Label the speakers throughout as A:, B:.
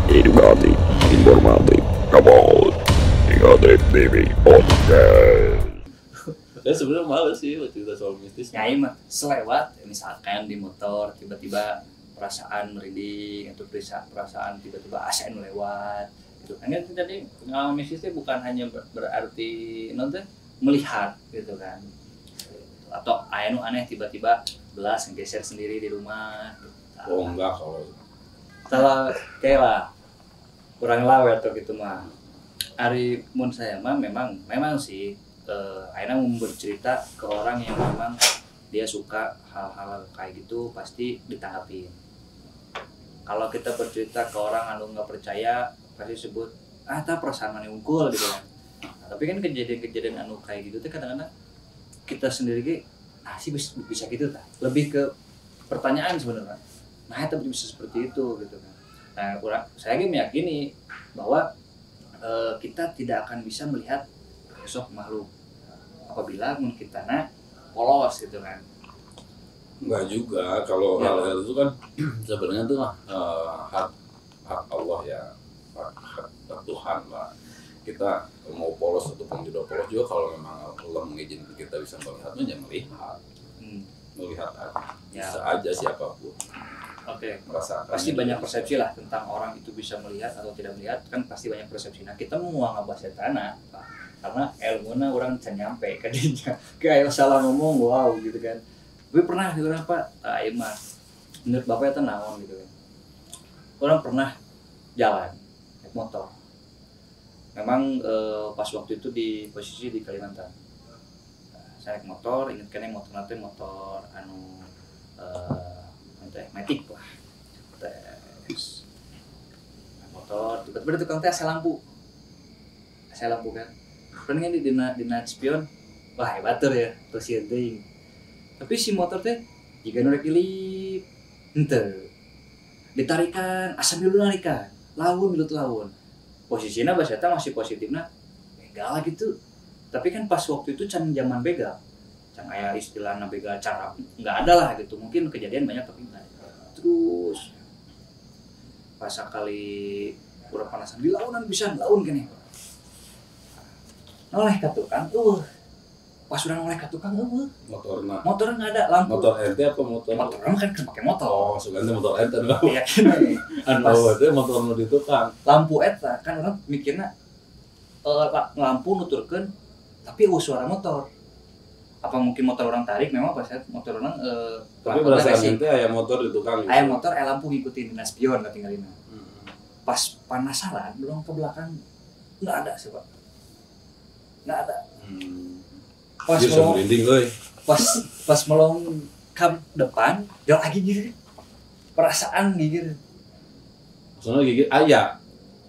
A: Edukasi, informatif, kabel, negatif TV podcast.
B: Ya sebenarnya males sih cerita soal mistis.
C: Nyai mah selewat, misalkan di motor tiba-tiba perasaan merinding atau perasaan tiba-tiba ASN lewat gitu. Kan tadi pengalaman mistis itu bukan hanya berarti nonton melihat gitu kan. Atau anu aneh tiba-tiba gelas geser sendiri di rumah gitu.
B: Oh enggak kalau
C: Salah kayak lah kurang lawet atau gitu mah. Ari mun saya mah memang sih akhirnya mau bercerita ke orang yang memang dia suka hal-hal kayak gitu pasti ditanggapin. Kalau kita bercerita ke orang anu nggak percaya pasti sebut tak perasaan mana unggul gitu kan. Nah, tapi kan kejadian-kejadian anu kayak gitu tuh kadang-kadang kita sendiri sih bisa gitu tak lebih ke pertanyaan sebenarnya. Nah itu bisa seperti itu gitu kan. Nah saya meyakini bahwa kita tidak akan bisa melihat sosok makhluk apabila mungkin tanah polos gitu kan.
B: enggak juga kalau
C: Ya.
B: hal-hal itu kan sebenarnya tuh hak Allah ya, hak Tuhan lah. Kita mau polos ataupun tidak polos juga kalau memang Allah mengizinkan kita bisa melihatnya ya melihat aja.
C: Ya.
B: Bisa aja siapapun
C: Oke.
B: merasakan.
C: Pasti banyak persepsi lah tentang orang itu bisa melihat atau tidak melihat kan pasti banyak persepsi. Nah kita mau ngebahas tanah karena ilmunya orang bisa nyampe ke dia kayak salah ngomong wow gitu kan. Gue pernah di orang pak mah menurut bapak itu naon gitu kan. Orang pernah jalan naik motor. Memang pas waktu itu di posisi di Kalimantan. Saya naik motor, ingat kan motor nanti motor anu matic lah. Tes. Motor tiba-tiba tukang teh AC lampu kan. Pernah di dina spion, wah hebat ya, terus ting. Tapi si motor teh jika norek ilip, ente ditarikan, asam dulu narikan, lawan milut lawan. Posisinya bahasa masih positifnya, begal gitu. Tapi kan pas waktu itu can zaman begal, can aya istilahnya begal cara nggak ada lah gitu. Mungkin kejadian banyak tapi nggak. Terus pas sekali kurang panasan di launan bisa laun kene. Noleh ke tukang, pas udah noleh ke tukang, motor nggak ada lampu.
B: Motor RT apa motor?
C: Motor kan pakai motor.
B: Oh, sebenarnya motor RT enggak.
C: Iya kan.
B: Oh, itu motor nu di tukang.
C: Lampu eta kan orang mikirnya lampu nuturkeun tapi suara motor. Apa mungkin motor orang tarik memang pas motor orang
B: Tapi perasaan itu aya motor di tukang.
C: aya motor lampu ngikutin dina spion ketinggalina. Pas panasaran dorong ke belakang nggak ada sih Pak. Nggak ada. Pas
B: Dia
C: melong,
B: merinding euy.
C: pas melong ke depan dia lagi gitu. Perasaan gitu.
B: Soalnya gigi aya.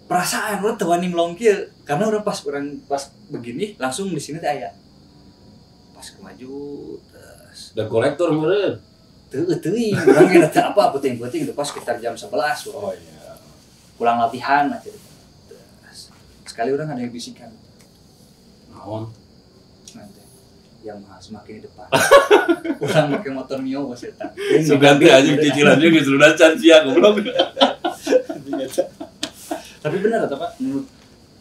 C: Perasaan lo tuh wani melong kieu karena udah pas begini langsung di sini teh aya. Pas kemaju terus
B: Dan kolektor meureun.
C: teuing urang ge teh apa puting-puting itu pas sekitar jam 11
B: Oh iya.
C: pulang latihan aja. Terus sekali orang ada yang bisikan
B: Naon?
C: nanti yang mahal semakin di depan. Orang pakai motor Mio bos eta.
B: Suganti aja cicilan juga sudah can sia goblok.
C: Tapi benar atau Pak? Menurut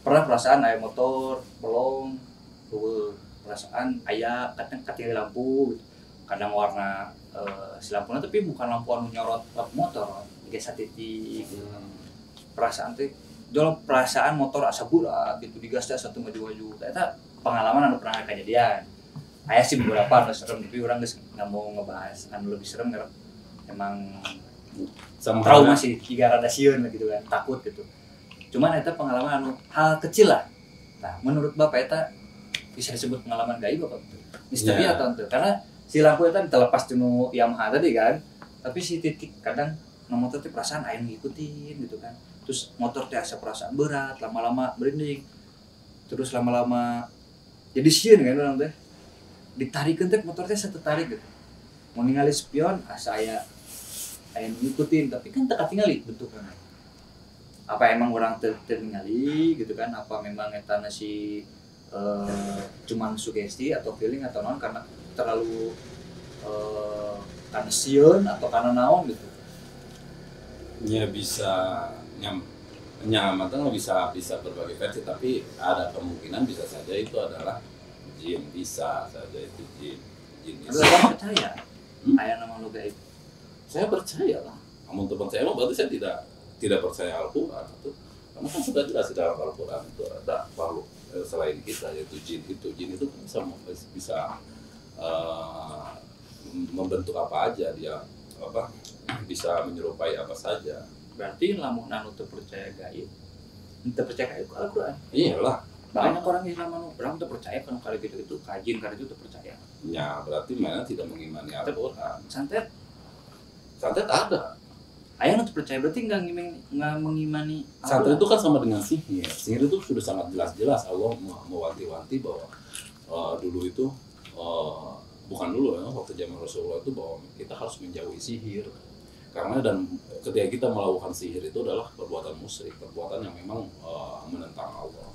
C: pernah perasaan aya motor belum perasaan aya kadang ketinggalan lampu gitu. Kadang warna si lampunya tapi bukan lampu anu nyorot lampu motor, geser titik. Perasaan teh jol perasaan motor asa burak gitu digasnya satu maju-maju. Eta pengalaman anu pernah kejadian. Aya sih beberapa anu serem tapi orang geus nggak mau ngebahas anu lebih serem karena emang
B: Sama
C: trauma sih tiga rada sieun gitu kan takut gitu. Cuman eta pengalaman anu hal kecil lah. Nah, menurut Bapak eta bisa disebut pengalaman gaib apa? Misteri
B: Ya.
C: atau ente? Karena si lampu eta terlepas dinu Yamaha tadi kan. Tapi si titik kadang motor teh perasaan aya ngikutin gitu kan. Terus motor teh asa perasaan berat, lama-lama merinding. Terus lama-lama jadi sieun kan orang teh. Ditarikeun teh motor teh satetarik gitu. Mau ningali spion asa aya ngikutin tapi kan teka tingali bentuknya. Apa emang orang tertingali gitu kan? Apa memang eta si cuman sugesti atau feeling atau non karena terlalu karena sieun atau karena naon gitu.
B: Ya bisa Matang bisa berbagai versi, tapi ada kemungkinan bisa saja itu adalah jin, bisa saja itu jin
C: Tapi
B: itu.
C: orang percaya aya nama lu gaib.
B: Saya percaya lah. Namun teman saya berarti saya tidak percaya Al-Quran itu, karena kan sudah jelas di dalam Al-Quran itu ada makhluk selain kita, yaitu jin itu bisa membentuk apa aja, dia bisa menyerupai apa saja.
C: Berarti lamun anu teu percaya gaib. Teu percaya gaib ke Al-Qur'an.
B: Iyalah.
C: Banyak orang Islam anu orang teu percaya kana kali gitu kajin kali itu teu percaya.
B: Ya, berarti mana tidak mengimani Al-Quran.
C: Santet
B: ada.
C: aya anu teu percaya berarti enggak mengimani
B: Santet itu kan sama dengan sihir. Sihir itu sudah sangat jelas-jelas Allah mewanti-wanti bahwa dulu itu bukan dulu ya, waktu zaman Rasulullah itu bahwa kita harus menjauhi sihir. Karena dan ketika kita melakukan sihir itu adalah perbuatan musyrik, perbuatan yang memang menentang Allah.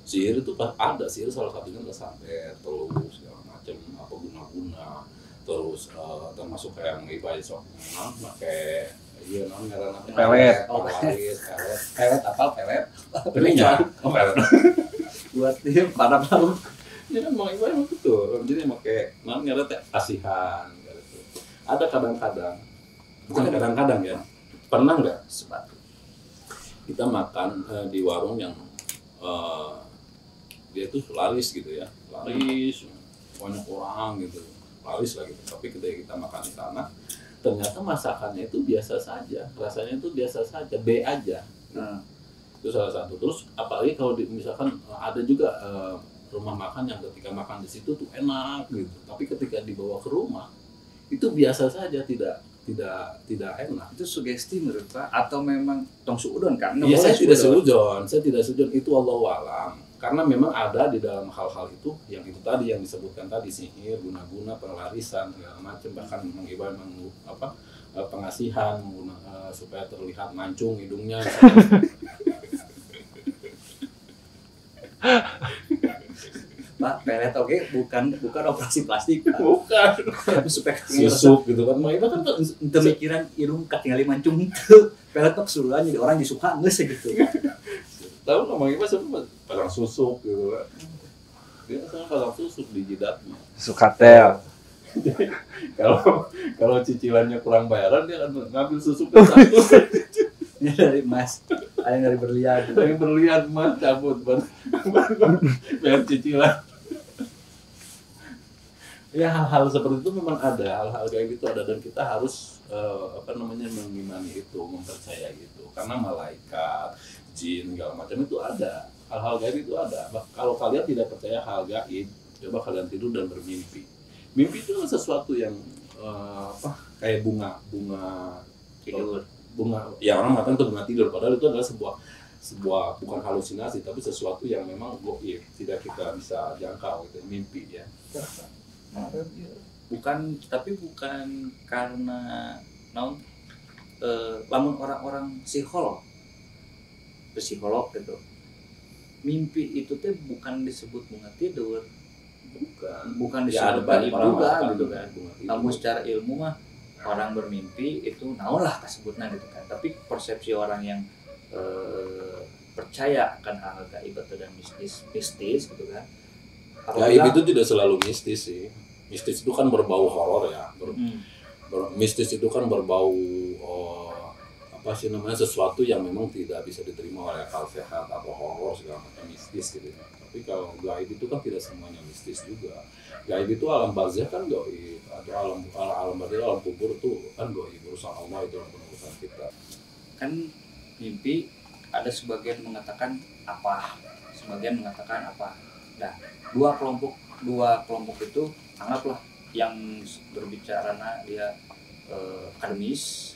B: Sihir itu ada, sihir salah satunya adalah santet, telus, segala macam, apa guna-guna, terus termasuk kayak mengibadah sok, pakai iya namanya
D: pelet,
B: pelet
C: buat dia para tahu.
B: Jadi mengibadah itu, jadi pakai namanya teh asihan, gitu. Ada kadang-kadang. Bukan kadang-kadang ya, pernah nggak
C: Sepatu.
B: kita makan di warung yang dia tuh laris gitu ya, laris banyak orang gitu, laris lah gitu. Tapi ketika kita makan di sana, ternyata masakannya itu biasa saja, rasanya itu biasa saja, B aja. Itu salah satu. Terus apalagi kalau misalkan ada juga rumah makan yang ketika makan di situ tuh enak gitu, tapi ketika dibawa ke rumah itu biasa saja, tidak enak.
C: Itu sugesti menurut Pak atau memang tong suudon kan?
B: Iya, saya tidak seujun, itu Allahu a'lam. Karena memang ada di dalam hal-hal itu yang tadi yang disebutkan tadi, sihir, guna-guna, pelarisan segala macam, bahkan mengibadah pengasihan supaya terlihat mancung hidungnya.
C: Pak, pelet oke bukan operasi plastik, Pak.
B: Bukan.
C: Supaya
B: Susuk gitu kan. Itu kan
C: pemikiran irung katingali mancung itu. Pelet tok suruhan jadi orang disuka geus gitu.
B: Tahu ngomong apa sih, pasang susuk gitu kan. Dia kan pasang susuk di jidatnya.
D: Sukatel.
B: Kalau cicilannya kurang bayaran, dia akan ngambil susuk satu.
C: Ini dari emas, ada yang dari berlian.
B: Yang berlian mah cabut bayar cicilan. Ya, hal-hal seperti itu memang ada, hal-hal kayak gitu ada, dan kita harus mengimani itu, mempercaya itu, karena malaikat, jin segala macam itu ada, hal-hal gaib itu ada. Kalau kalian tidak percaya hal gaib, coba kalian tidur dan bermimpi. Mimpi itu sesuatu yang kayak bunga
C: Tidur.
B: Bunga, ya orang mengatakan itu bunga tidur, padahal itu adalah sebuah bukan halusinasi, tapi sesuatu yang memang gaib, tidak kita bisa jangkau gitu, mimpi ya.
C: Bukan karena lamun orang-orang psikolog gitu, mimpi itu teh bukan disebut bunga tidur, bukan
B: Ya, ada
C: disebut
B: banyak
C: gaib
B: orang
C: juga
B: mengatakan
C: gitu kan.
B: bunga tidur.
C: Namun secara ilmu mah orang bermimpi itu naon lah kasebutna gitu kan, tapi persepsi orang yang percaya akan hal gaib atau dan mistis gitu kan.
B: Gaib itu tidak selalu mistis sih. Mistis itu kan berbau horor ya. Mistis itu kan berbau sesuatu yang memang tidak bisa diterima oleh akal sehat atau horor segala macam, mistis gitu. Tapi kalau gaib itu kan tidak semuanya mistis juga. Gaib itu alam barzah kan gaib, atau alam barzah, alam kubur itu kan gaib, urusan Allah, itu urusan kita.
C: Kan mimpi ada sebagian mengatakan apa, sebagian mengatakan apa. Nah, dua kelompok itu anggaplah yang berbicara dia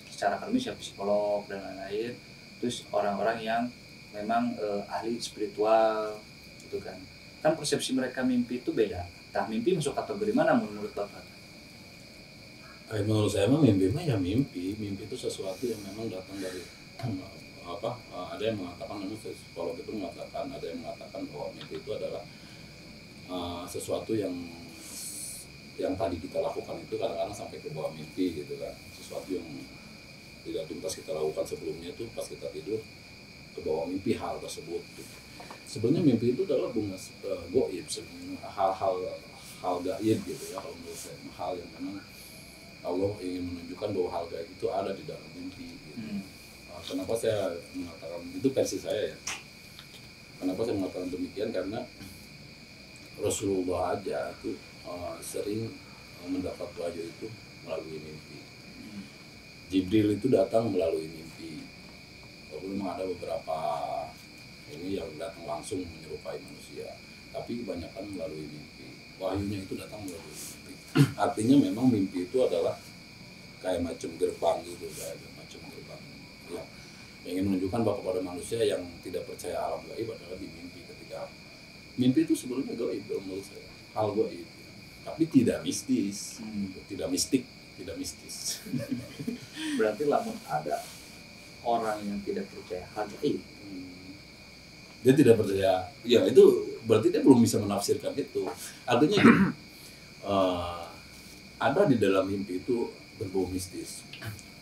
C: secara akademis ya, psikolog dan lain-lain. Terus orang-orang yang memang ahli spiritual gitu kan. Kan persepsi mereka mimpi itu beda. Nah, mimpi masuk kategori mana menurut Bapak?
B: Menurut saya mah mimpi mah ya mimpi itu sesuatu yang memang datang dari ada yang mengatakan, psikolog itu mengatakan, ada yang mengatakan bahwa mimpi itu adalah sesuatu yang tadi kita lakukan itu kadang-kadang sampai ke bawah mimpi gitu kan, sesuatu yang tidak tuntas kita lakukan sebelumnya itu pas kita tidur ke berbau mimpi hal tersebut. Sebenarnya mimpi itu adalah bunga goib, sebenarnya hal gaib gitu ya, kalau menurut saya hal yang memang Allah ingin menunjukkan bahwa hal gaib itu ada di dalam mimpi gitu. Kenapa saya mengatakan itu, versi saya ya, kenapa saya mengatakan demikian, karena Rasulullah aja itu sering mendapat wahyu itu melalui mimpi. Jibril itu datang melalui mimpi. Memang ada beberapa ini yang datang langsung menyerupai manusia, tapi kebanyakan melalui mimpi. Wahyunya itu datang melalui mimpi. Artinya memang mimpi itu adalah kayak macam gerbang gitu, kayak macam gerbang yang ingin menunjukkan bahwa kepada manusia yang tidak percaya alam gaib adalah di mimpi. Ketika mimpi itu sebenarnya gaib menurut saya, hal gaib, tapi tidak mistis, tidak mistik, tidak mistis.
C: Berarti lamun ada orang yang tidak percaya hal gaib,
B: dia tidak percaya, ya itu berarti dia belum bisa menafsirkan itu. Artinya gini, ada di dalam mimpi itu berbau mistis.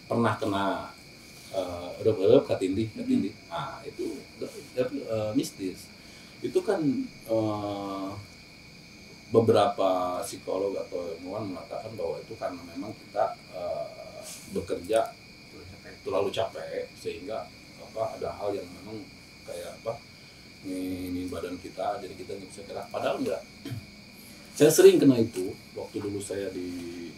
B: Pernah kena erep-erep katindih, nah itu mistis. Itu kan beberapa psikolog atau ilmuwan mengatakan bahwa itu karena memang kita bekerja terlalu capek, sehingga ada hal yang memang kayak ini badan kita, jadi kita nggak bisa gerak. Padahal enggak. Saya sering kena itu waktu dulu saya di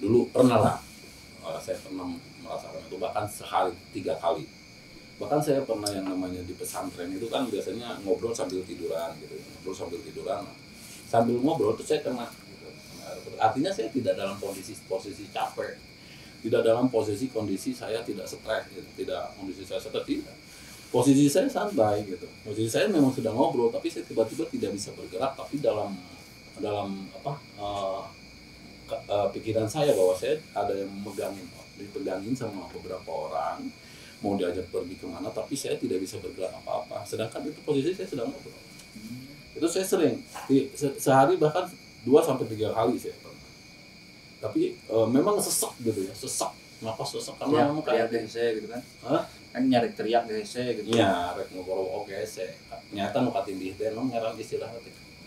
B: dulu pernah lah, saya pernah merasakan itu, bahkan sehari 3 kali. Bahkan saya pernah yang namanya di pesantren itu kan biasanya ngobrol sambil tiduran gitu, sambil ngobrol tuh saya kena gitu. Artinya saya tidak dalam posisi capek, tidak dalam kondisi saya tidak stres gitu, tidak kondisi saya stres, tidak. Posisi saya santai gitu. Posisi saya memang sedang ngobrol, tapi saya tiba-tiba tidak bisa bergerak, tapi dalam pikiran saya bahwa saya ada yang dipegangin sama beberapa orang, mau diajak pergi kemana, tapi saya tidak bisa bergerak apa-apa. Sedangkan itu posisi saya sedang ngobrol. Itu saya sering, sehari bahkan 2-3 kali saya pernah. Tapi memang sesak gitu ya, napas sesak karena memang
C: kayak saya gitu kan. Kan nyari teriak ke saya gitu.
B: Iya, rek ngobrol oke saya. Nyata nu katindih teh nu ngaran istilah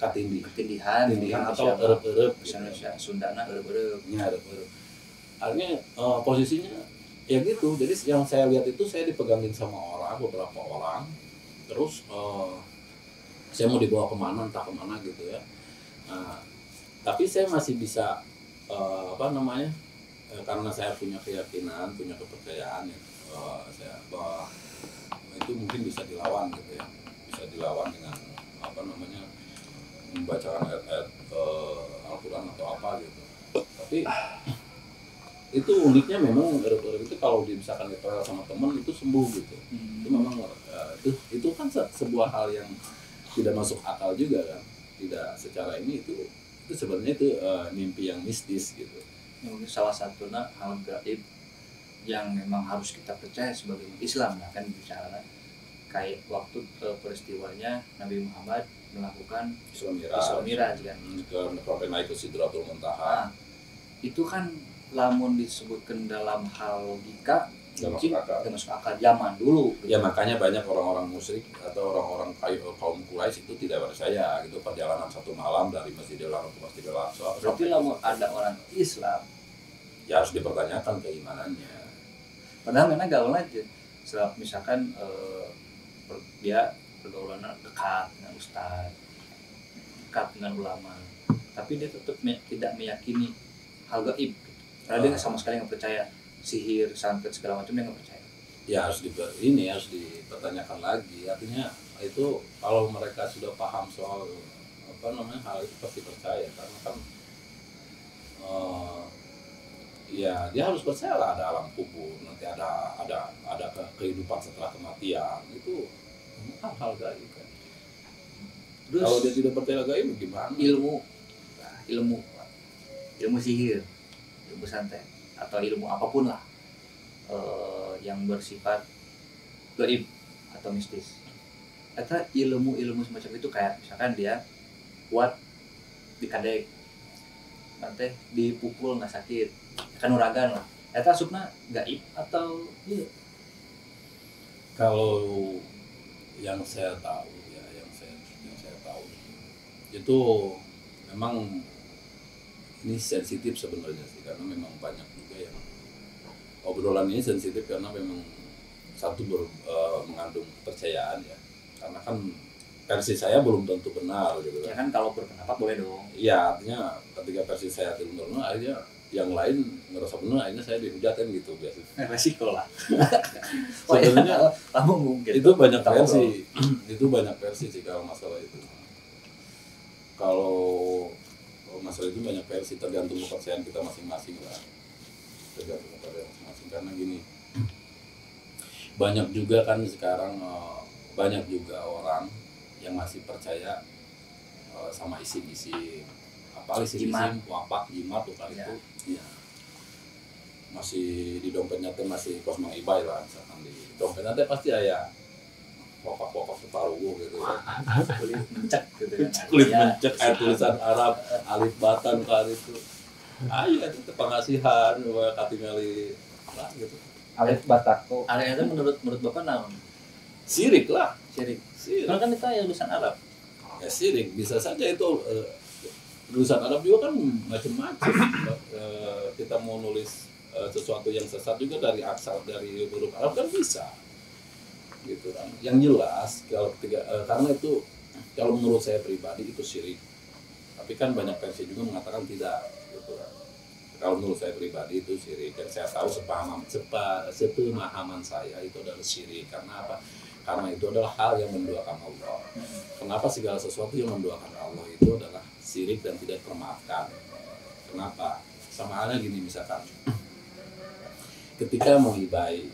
C: ketindihan
B: atau erep-erep
C: Indonesia Sundana erep-erep.
B: Iya, erep-erep. Artinya posisinya ya gitu. Jadi yang saya lihat itu saya dipegangin sama beberapa orang. Terus saya mau dibawa kemana, entah kemana gitu ya. Tapi saya masih bisa karena saya punya keyakinan, punya kepercayaan ya, saya bahwa itu mungkin bisa dilawan gitu ya, bisa dilawan dengan membacakan ayat-ayat Al-Quran atau apa gitu. Tapi itu uniknya memang erep-erep itu kalau misalkan ditoel sama teman itu sembuh gitu. Itu memang itu kan sebuah hal yang tidak masuk akal juga kan, tidak secara ini itu sebenarnya itu mimpi yang mistis gitu.
C: Mungkin salah satunya hal gaib yang memang harus kita percaya sebagai Islam, nah kan bicara kayak waktu peristiwanya Nabi Muhammad melakukan Isra Miraj kan,
B: sampai naik ke Sidratul Muntaha.
C: Itu kan lamun disebutkan dalam hal logika mungkin tidak masuk akal zaman dulu gitu.
B: Ya makanya banyak orang-orang musyrik atau orang-orang kaum Quraisy itu tidak percaya gitu, perjalanan 1 malam dari Masjidil Haram ke Masjidil Aqsa.
C: Berarti lamun ada orang Islam
B: ya harus dipertanyakan keimanannya.
C: Padahal memang gaul aja. Misalkan dia pergaulannya dekat dengan ustaz, dekat dengan ulama, tapi dia tetap tidak meyakini hal gaib. Karena dia sama sekali nggak percaya sihir, santet segala macam, dia nggak percaya.
B: Ya harus dipertanyakan lagi. Artinya itu kalau mereka sudah paham soal hal itu pasti percaya, karena kan ya dia harus percaya lah ada alam kubur, nanti ada kehidupan setelah kematian, itu hal gaib kan. Terus, kalau dia tidak percaya gaib gimana?
C: Ilmu sihir, ilmu santet atau ilmu apapun lah yang bersifat gaib atau mistis. Atau ilmu semacam itu kayak misalkan dia kuat dikadek, nanti dipukul nggak sakit, kan uragan lah, Eta asupna gaib atau iya?
B: Kalau yang saya tahu ya, yang saya tahu itu memang ini sensitif sebenarnya sih, karena memang banyak juga yang obrolan ini sensitif karena memang satu mengandung kepercayaan ya, karena kan versi saya belum tentu benar gitu
C: Ya
B: kan.
C: kan kalau berpendapat boleh dong.
B: Iya, artinya ketika versi saya belum benar, akhirnya yang lain ngerasa benar, akhirnya saya dihujatin gitu biasanya.
C: Resiko lah.
B: Sebenarnya
C: kamu mungkin
B: itu banyak
C: tahu
B: versi, itu banyak versi sih kalau masalah itu. Kalau masalah itu banyak versi, tergantung kepercayaan kita masing-masing lah. Tergantung kepercayaan masing-masing, karena gini, banyak juga kan sekarang banyak juga orang yang masih percaya sama isim-isim, apalagi isim-isim, wapak, jimat, tukar
C: Ya.
B: itu, ya. Masih di dompetnya teh masih kos mengibai lah, misalkan di dompetnya teh pasti ada wapak-wapak separuh gitu.
C: kulit mencek gitu kan.
B: Kulit
C: Ya,
B: mencek, air tulisan Arab, alif batan kan itu. Ayo itu pengasihan, katingali lah gitu.
D: Alif Batako.
C: area itu menurut Bapak naon?
B: Sirik lah,
C: Syirik.
B: sirik.
C: Kan itu ya tulisan Arab.
B: Ya sirik, bisa saja itu tulisan Arab juga kan macam-macam. Kita mau nulis sesuatu yang sesat juga dari aksar, dari huruf Arab kan bisa, gitu kan. Yang jelas kalau karena itu kalau menurut saya pribadi itu syirik. Tapi kan banyak versi juga mengatakan tidak, gitu kan. Kalau menurut saya pribadi itu syirik, dan saya tahu sepemahaman saya itu adalah syirik. Karena apa? Karena itu adalah hal yang menduakan Allah. Kenapa segala sesuatu yang menduakan Allah itu adalah syirik dan tidak termaafkan? Kenapa? Sama halnya gini, misalkan ketika menghibai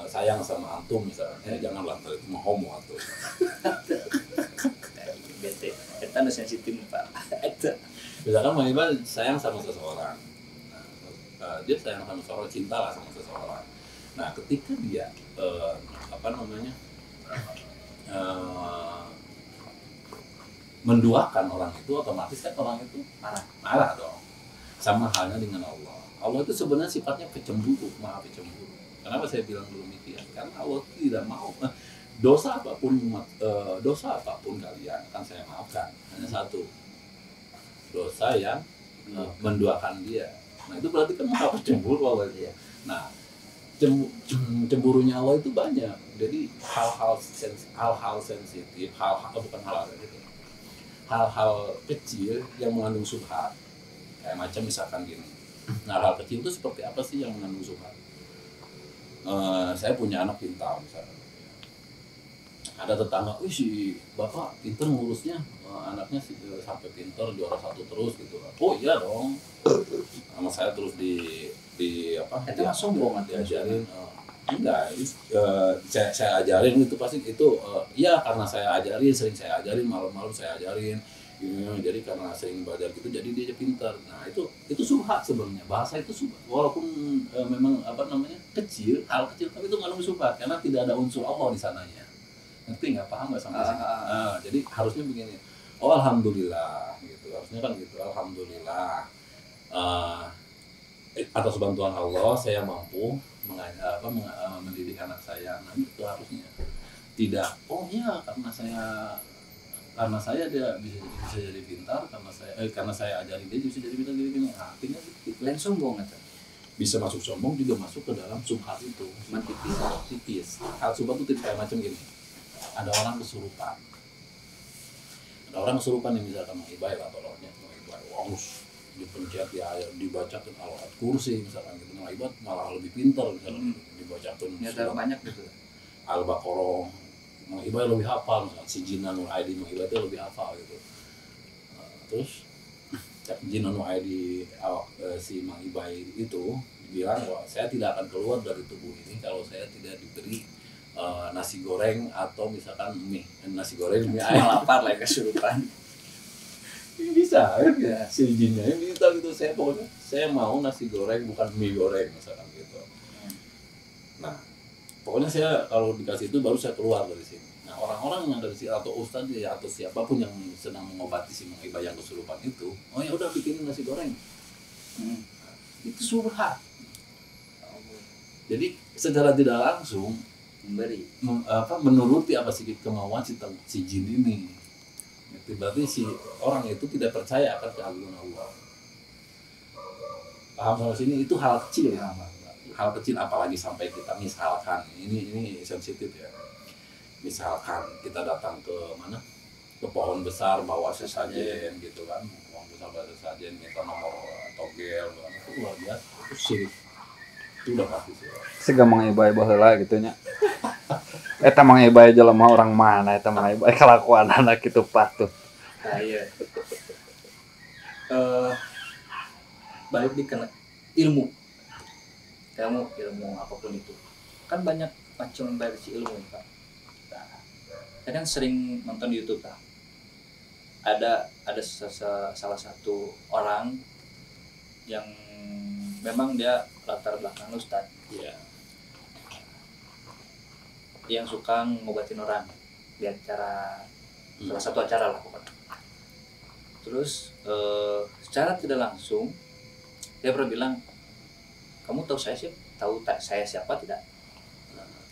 B: sayang sama antum misalnya, janganlah itu mah homo atau
C: Bete. Eta nu sensitif Pak. Eta.
B: misalkan menghibai sayang sama seseorang. Dia sayang sama seseorang, cinta lah sama seseorang. Nah, ketika dia menduakan orang itu, otomatis kan orang itu marah dong. Sama halnya dengan Allah. Allah itu sebenarnya sifatnya pecemburu, maha pecemburu. Kenapa saya bilang demikian? Karena Allah tidak mau dosa apapun kalian akan saya maafkan. Hanya satu, dosa yang menduakan dia. Nah, itu berarti kan maha pecemburu Allah itu. Nah, cemburunya Allah itu banyak. Jadi hal-hal sensitif, hal-hal kecil yang mengandung subhat. Kayak macam misalkan gini. Nah, hal kecil itu seperti apa sih yang mengandung subhat? Saya punya anak pintar misalkan. Ada tetangga, wih si bapak pintar ngurusnya, anaknya sampai pintar juara 1 terus gitu. Oh iya dong. Sama saya terus di apa?
C: Itu mah sombong
B: diajarin. Enggak, saya ajarin itu pasti itu iya karena saya ajarin, sering saya ajarin, malam-malam saya ajarin. Jadi karena sering belajar gitu jadi dia pintar. Nah, itu subhat sebenarnya. Bahasa itu subhat. Walaupun memang kecil, hal kecil, tapi itu mengandung subhat karena tidak ada unsur Allah di sananya. Ngerti nggak? Paham nggak sampai sini? Jadi harusnya begini. Oh, alhamdulillah gitu. Harusnya kan gitu. Alhamdulillah. Atas bantuan Allah saya mampu mendidik anak saya. Nah, itu harusnya. Tidak. Oh iya karena saya dia bisa jadi pintar, karena saya ajarin dia bisa jadi pintar gini. Artinya gitu.
C: Lain sombong eta.
B: Bisa masuk sombong, juga masuk ke dalam subhat itu.
C: Cuma
B: Tipis. Hal subhat itu kayak macam gini. Ada orang kesurupan. Yang misalkan mengibai lah tolongnya, mengibai. Dipencet ya, dibacakan al-Qur'an kursi misalkan gitu. Mengibai malah lebih pintar misalkan dibacakan.
C: Ya banyak gitu.
B: Al-Baqarah. Mengibai lebih hafal, misalkan si Jinanul Aidi mengibai itu lebih hafal gitu. Terus Jinanul Aidi si mengibai itu bilang bahwa saya tidak akan keluar dari tubuh ini kalau saya tidak diberi nasi goreng atau misalkan mie, nasi goreng mie ayam.
C: Lapar lah kesurupan.
B: Ini bisa ya, si jinnya ini bisa gitu. Saya mau nasi goreng bukan mie goreng misalkan gitu. Nah, pokoknya saya kalau dikasih itu baru saya keluar dari sini. Nah, orang-orang yang dari sini atau ustadz ya atau siapapun yang sedang mengobati si mengibai yang kesurupan itu, oh ya udah bikinin nasi goreng. itu subhat. Jadi secara tidak langsung
C: Memberi.
B: menuruti apa sih kemauan si jin ini. Itu berarti si orang itu tidak percaya akan keagungan Allah. Paham sampai sini? Itu hal kecil ya. Hal kecil, apalagi sampai kita misalkan ini sensitif ya. Misalkan kita datang ke mana? Ke pohon besar bawa sesajen gitu kan. Pohon besar bawa sesajen, minta nomor togel, itu luar biasa. Itu syirik. Itu udah pasti sih.
D: Segamang iba-iba heula gitu nya. Eta mang iba jelema orang mana eta mang iba kalakuan anak kitu patut.
C: Nah, iya. Balik di kena ilmu. Kamu ilmu apapun itu. Kan banyak macam versi ilmu, Pak. Nah, saya kan sering nonton di YouTube, Pak. Ada salah satu orang yang memang dia latar belakang ustad.
B: Iya.
C: Yang suka ngobatin orang di acara salah satu acara lah pokoknya. Terus secara tidak langsung dia pernah bilang, kamu tahu saya siapa tidak?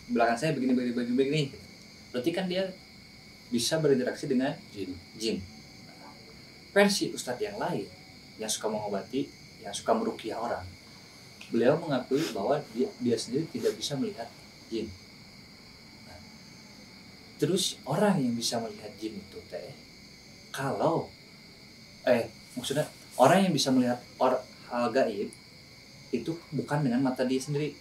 C: Belakang saya begini. Berarti kan dia bisa berinteraksi dengan jin. Versi ustadz yang lain yang suka mengobati, yang suka meruqyah orang, beliau mengakui bahwa dia sendiri tidak bisa melihat jin. Terus orang yang bisa melihat jin itu maksudnya orang yang bisa melihat hal gaib itu bukan dengan mata dia sendiri.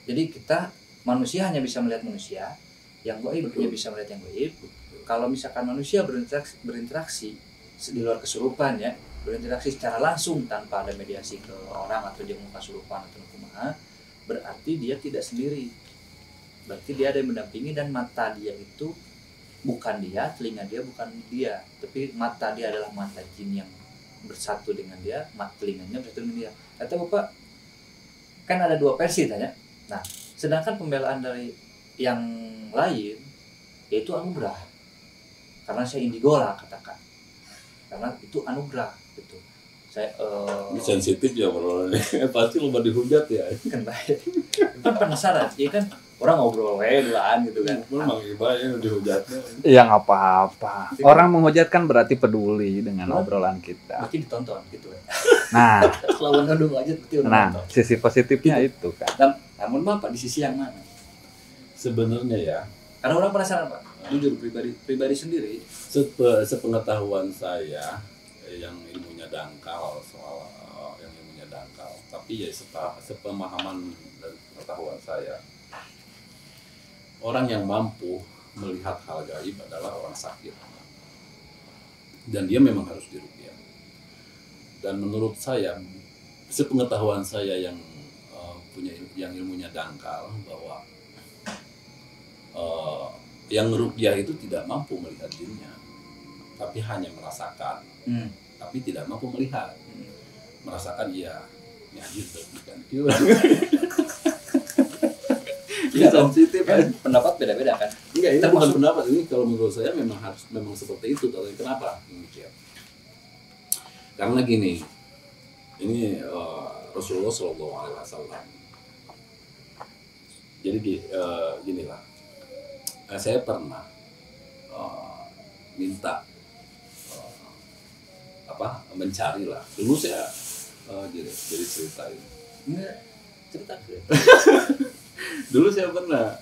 C: Jadi kita manusia hanya bisa melihat manusia, yang gaib hanya bisa melihat yang gaib. Kalau misalkan manusia berinteraksi di luar kesurupan ya, berinteraksi secara langsung tanpa ada mediasi ke orang atau dia mau kesurupan atau kumaha, berarti dia tidak sendiri. Berarti dia ada yang mendampingi dan mata dia itu bukan dia, telinga dia bukan dia, tapi mata dia adalah mata jin yang bersatu dengan dia, telinganya bersatu dengan dia. Kata Bapak, kan ada dua versi tanya. Nah, sedangkan pembelaan dari yang lain yaitu anugerah. Karena saya indigo lah katakan. Karena itu anugerah gitu. Saya
B: ini sensitif ya bro. Pasti lupa dihujat ya.
C: Kan baik. Kan penasaran, ya kan orang ngobrol duaan gitu kan.
B: Memang ibaratnya dihujatnya.
D: Ya nggak apa-apa. Orang menghujatkan berarti peduli dengan obrolan kita.
C: Berarti ditonton gitu kan.
D: Nah,
C: Lawan nodong aja berarti orang nonton.
D: sisi positifnya itu kan.
C: Namun Bapak di sisi yang mana?
B: Sebenarnya ya,
C: Karena orang penasaran Pak. Jujur pribadi sendiri.
B: sepengetahuan saya yang ilmunya dangkal soal yang ilmunya dangkal, tapi ya sepemahaman dan pengetahuan saya, orang yang mampu melihat hal gaib adalah orang sakit dan dia memang harus diruqyah. Dan menurut saya, sepengetahuan saya yang punya yang ilmunya dangkal, bahwa yang ruqyah itu tidak mampu melihat jinnya, tapi hanya merasakan, tapi tidak mampu melihat. Merasakan iya, ya gitu kan. Iya, sensitif kan.
C: Pendapat beda-beda kan.
B: Enggak, ini bukan pendapat, ini kalau menurut saya memang seperti itu. Tapi kenapa demikian? Karena gini, ini Rasulullah SAW. Jadi gini lah. Saya pernah minta mencari lah. Dulu saya jadi ceritain.
C: Enggak, cerita.
B: Dulu saya pernah